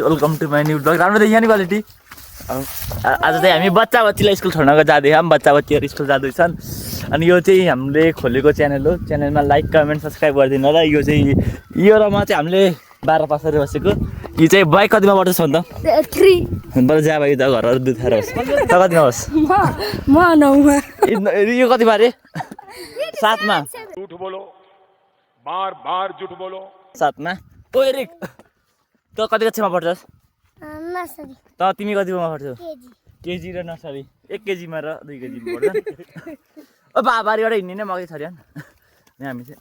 Welcome to my new blog. राम्रो देखियो नि क्वालिटी। आज चाहिँ हामी बच्चा बच्चीलाई स्कुल छोड्नको जाँदैछौँ। बच्चा बच्चीहरू स्कुल जाँदैछन्। अनि यो चाहिँ हामीले खोलेको च्यानल हो। च्यानलमा लाइक कमेन्ट सब्सक्राइब गरिदिनु होला। यो चाहिँ यो र म चाहिँ हामीले 12 पास गरेर बसेको। यो चाहिँ बाइक कतिमा पढ्दैछ भन्दा 3 बरु जा भाइ त घरहरू दुखाएर होस्। त कतिमा होस्? म 9मा। यो कतिमा रे? 7मा। झूठ बोलो, बार बार झूठ बोलो। 7मा। ओ एरिक त कति कक्षामा पढ्छस्? नर्सरी। त तिमी कतिमा पढ्छौ? केजी र नर्सरी। 1 केजीमा र 2 केजीमा पढ्छ। ओ बाबारीबाट हिँड्ने नै मकै छर्यान। यहाँ हामी चाहिँ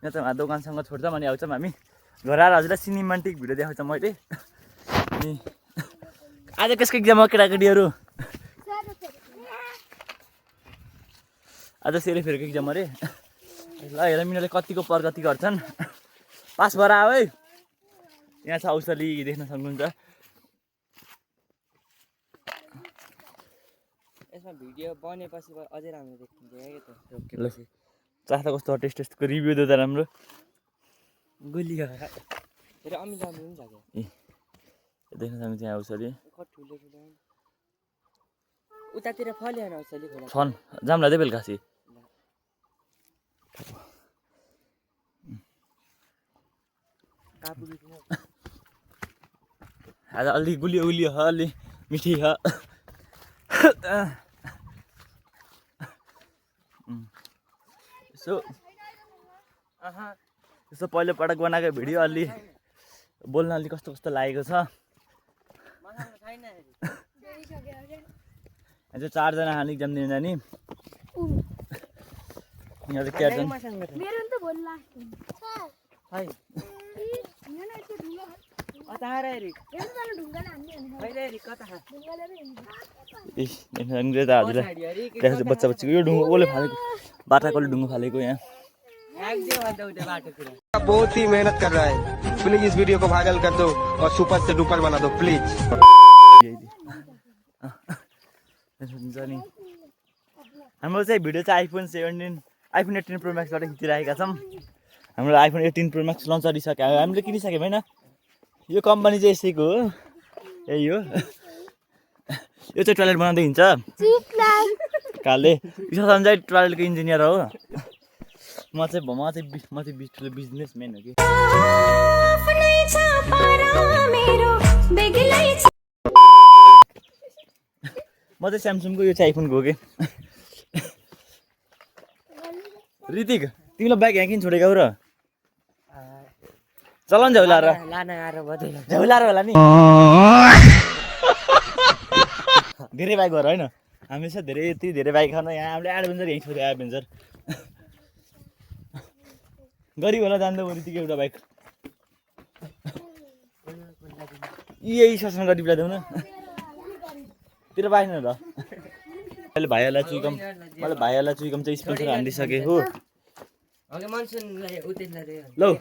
यहाँ त दोकानसँग छोड्छौँ अनि आउँछौँ हामी घर आएर हजुरलाई सिनेमेटिक भिडियो देखाउँछ मैले। अनि आज कसको एक्जाम हो केटाकेटीहरू? आज सेरोफेरोको एक्जाम अरे। ल हेर मिनाले कतिको प्रगति गर्छन्। पास भएर आऊ है। यहाँ छ औषधि देख्न सक्नुहुन्छ। यसमा भिडियो बनेपछि अझै राम्रो देखिन्छ है त। ल चाख्दा कस्तो टेस्ट टेस्टको रिभ्यू दिँदा राम्रो। गुली र अमिलो अमिलो पनि छ क्या। ए देख्न सक्नुहुन्छ यहाँ औषधि कति ठुलो ठुलो उतातिर फल्यो न औषधि खोला छन्। जाम लाग्दै बेलुकासी। आज अलि गुलियो गुलियो ह अलि मिठी ह। यसो पहिलो पटक बनाएको भिडियो अलि बोल्न अलि कस्तो कस्तो लागेको छ। यहाँ चाहिँ 4 जना खाने एक्जाम दिनु जाने। यहाँ चाहिँ क्या छन्? मेरो नि त भोलि लास्ट है कता हारे रे हेर्नु ढुङ्गाले हान्ने भने हैरे रे कता हा ढुङ्गाले नै हिँड्नु। ए देख्न त हजुरलाई त्यहाँ बच्चा बच्चीको यो ढुङ्गा कसले फालेको? बाटाकोले ढुङ्गा फालेको यहाँ। बहुत ही मेहनत कर रहा है। प्लीज इस वीडियो को वायरल कर दो और सुपर से डुपर बना दो प्लीज। हाम्रो चाहिँ भिडियो चाहिँ आइफोन 18 प्रो म्याक्सबाट खिचिरहेका छौँ। हाम्रो आइफोन 18 प्रो म्याक्स लन्च गरिसक्यो। हामीले किनिसक्यौँ होइन। यो कम्पनी चाहिँ यसैको हो। यही हो। यो चाहिँ टोयलेट बनाउँदै हिँड्छ काले। ईश्वर चाहिँ टोयलेटको इन्जिनियर हो। म चाहिँ बिजनेसम्यान हो कि। म चाहिँ स्यामसङको यो चाहिँ आइफोनको हो कि। ऋतिक तिमीलाई बाइक यहाँ किन छोडेको र? चलाउन झ्याउलाएर लान आएर बदै झ्याउलाएर होला नि। धेरै बाइक भएर होइन। हामी चाहिँ यति धेरै बाइक खान यहाँ हामीले एडभेन्चर यहीँ छोड्यो। एडभेन्चर गरिब होला जान्दा ऋतिक एउटा बाइक यही ससँग गरिबलाई देऊ न। तेरो बाइक न ल। मैले भाइहरूलाई चुइकम चाहिँ स्पोन्सर हानिदिइसकेँ हो। ओके मनसुनलाई उतेर्न रे लौ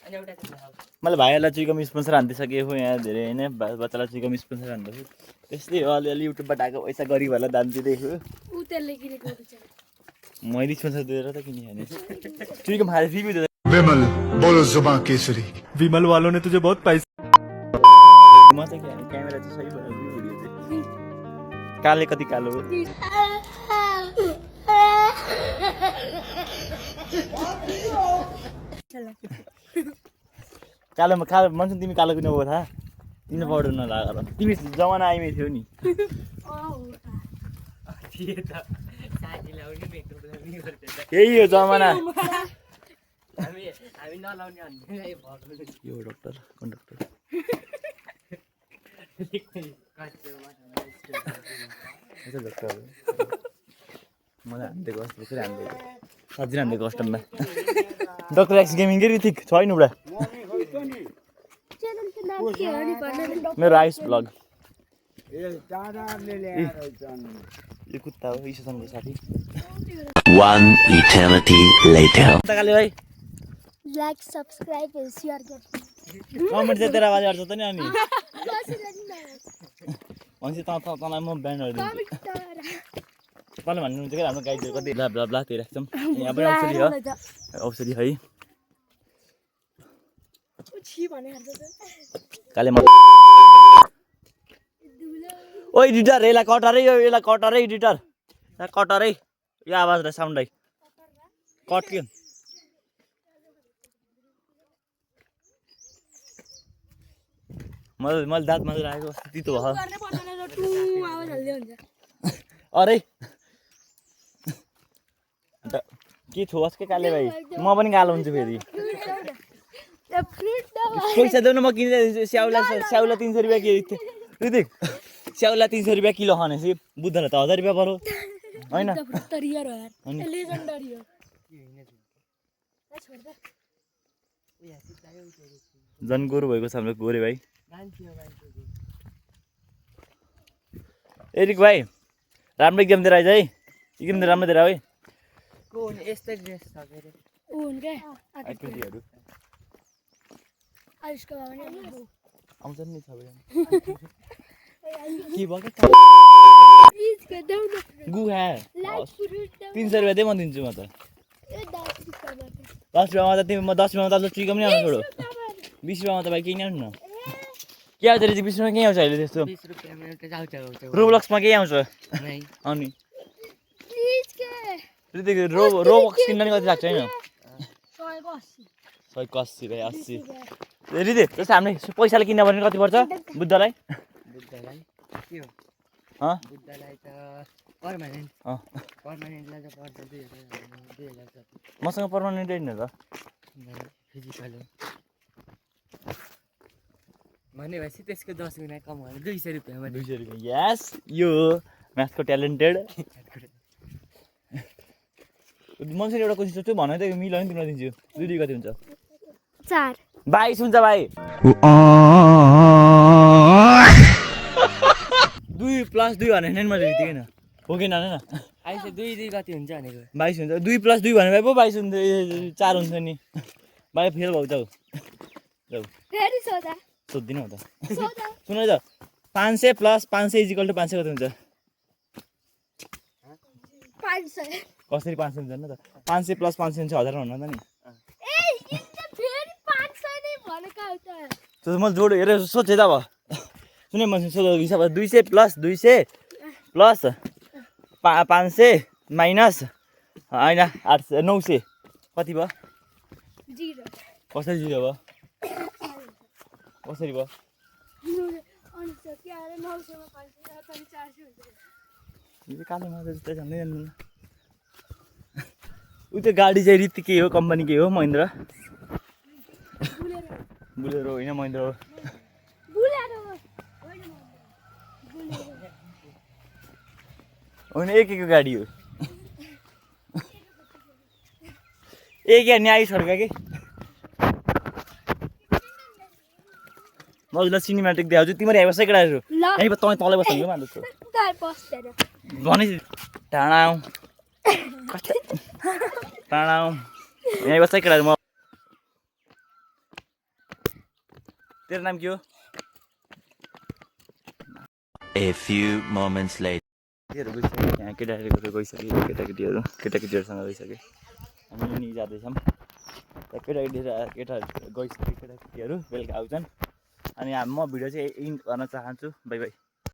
अनि एउटा मैले भाइहरूलाई चुइकम स्पोन्सर हानिदिइसकेँ हो। यहाँ धेरै होइन बच्चालाई चुइकम स्पोन्सर हान्दैछु। त्यस्तै हो अलिअलि युट्युबबाट आएको पैसा गरिबहरूलाई दान दिँदैछु। उतेरले किनेको बिचारा मैले स्पोन्सर दिएर त किनिहालेँ। चुइकम खाएर रिभ्यू दिँदा विमल बोलो जुबान केसरी। विमल वालों ने तुझे बहुत पैसा। म चाहिँ के क्यामेरा चाहिँ सही भयो भिडियो चाहिँ। काले कति कालो हो। कालो मनसुन तिमी कालो किन हो थाहा? किन पाउडर नलागर तिमी जमाना आइमै थियो नि। यही हो जमाना। हामी नलाउने भन्ने यो डक्टर कन्डक्टर डक्टर मलाई हानिदिएको अस्ति फेरि हानिदिएको 7 दिन हानिदिएको कस्टममा। डक्टर एक्स गेमिङ के ऋतिक छैन उडा च्यानलको नाम के हो नि भन्नु। मेरो आइस ब्लग। यो कुत्ता हो ईशासँगको साथी। One eternity later. काले भाइ लाइक सब्स्क्राइब एन्ड शेयर गर्नु। कमेन्ट चाहिँ तेरा आवाज गर्छ त नि। अनि भनेपछि तँलाई म ब्यान्डहरू दिन्छु। तँले भन्नुहुन्छ कि हाम्रो गाइडहरू कति ब्ला ब्ला ब्ला त्यही राख्छौँ। यहाँ पनि औषधि हो। औषधि है। छि भने हाल्छ त काले म ओ एडिटर यसलाई कटरै यसलाई कटरै एडिटर कटरै यो आवाजलाई साउन्डलाई कट के मैले दाँत माझ राखेको तितो भयो गर्ने पर्दैन टु आवाज हाल्दै हुन्छ अरे के छोस् के काले भाइ म पनि गालो हुन्छु फेरि त्यो फ्रुट दबाई पैसा देऊ न म किनेर दिन्छु स्याउला 300 रुपियाँ के ऋतिक स्याउला 300 रुपियाँ किलो खानेपछि बुद्धलाई त 1000 रुपियाँ पर्यो होइन त फ्रुट त रियर हो यार लेजेन्डरी हो झन् गोरु भएको छ हाम्रो गोरे भाइ एरिक भाइ राम्रो एक्जाम दिएर आइज है एक्जाम दिएर राम्रो दिएर है यस्तै ड्रेस छ के अरे ऊ हुन् क्या आइटुटीहरू आयुषको बाबा नि आउँछन् नि सबैजना के भयो प्लिज के देऊ न गुहा लाइक फ्रुट देऊ 300 रुपियाँ दे म दिन्छु म त ए 10 रुपैयाँ 10 रुपियाँमा त तिमी म 10 रुपियाँमा त चिकन पनि आउनु छोडो 20 रुपियाँमा त भाइ केही आउनु न के आउँछ रे 20 रुपियाँ के आउँछ अहिले त्यस्तो 20 रुपैयाँमा एउटा जाउँछ रोब्लक्समा के आउँछ नै अनि प्लिज के ऋतिक रोबक्स किन्न नि कति लाग्छ होइन 180 180 भाइ 80 ऋतिक जस्तो हामीले पैसाले किन्न भने कति पर्छ बुद्धलाई बुद्धलाई के हो हँ बुद्धलाई त पर्मानेन्ट अँ पर्मानेन्टलाई त पर्छ 2000 जति मसँग पर्मानेन्ट होइन त फिजिकल हो भनेपछि त्यसको 10 गुणा कम भयो 200 रुपियाँमा 200 रुपियाँ यस यो म्याथको ट्यालेन्टेड मसँग एउटा कोसिस सोध्छु भन त मिलायो नि तिमीलाई दिन्छु 2 कति हुन्छ 4 22 हुन्छ भाइ 2 + 2 भने नि मैले बित्तिकै हो कि नान आइस 2 कति हुन्छ भनेको 22 हुन्छ 2 + 2 भने भाइ पो 22 हुन्छ 4 हुन्छ नि भाइ फेल भयो जाऊ जाऊ फेरि सोधा सोध्दिन हो त सोधा सुन है त 500 + 500 = 500 कति हुन्छ 500 कसरी 500 हुन्छ न त 500 + 500 हुन्छ 1000 भन्नु त नि ए इन्ट फेरि 500 नै भनेको हो त त्यो म जोड हेरे सोचे त अब सुने म सोध हिसाब 200 + 200 प्लस 500 माइनस होइन 800 900 कति भयो 0 कसरी 0 भयो कसरी भयो अनि त के अरे 900 मा 500 अनि 400 हुन्छ यो कालो माछा जस्तै झन्डै जान्दैन उ त्यो गाडी चाहिँ ऋतिकै हो कम्पनीकै हो महिन्द्रा बुलेरो होइन महिन्द्रा हो बुलेरो होइन एकैको गाडी हो एक या न्याय सरका कि म उसलाई सिनेमेटिक देखाउँछु तिमीहरू यहाँ बस्छ केटाहरू ल यहीँ तँ तँलाई बस्छ कि मान्छु तार बस्दैन भने टाढाउ टाढाउ यहीँ बस्छ केटाहरू म तेरो नाम के हो A few moments later. केटीहरू गइसक्यो यहाँ केटाकेटीहरू गइसक्यो केटाकेटीहरूसँग गइसक्यो हामी नि जाँदैछौँ केटाकेटीहरू गइसक्यो केटाकेटीहरू बेलुका आउँछन् अनि म भिडियो चाहिँ इन्ड गर्न चाहन्छु बाई बाई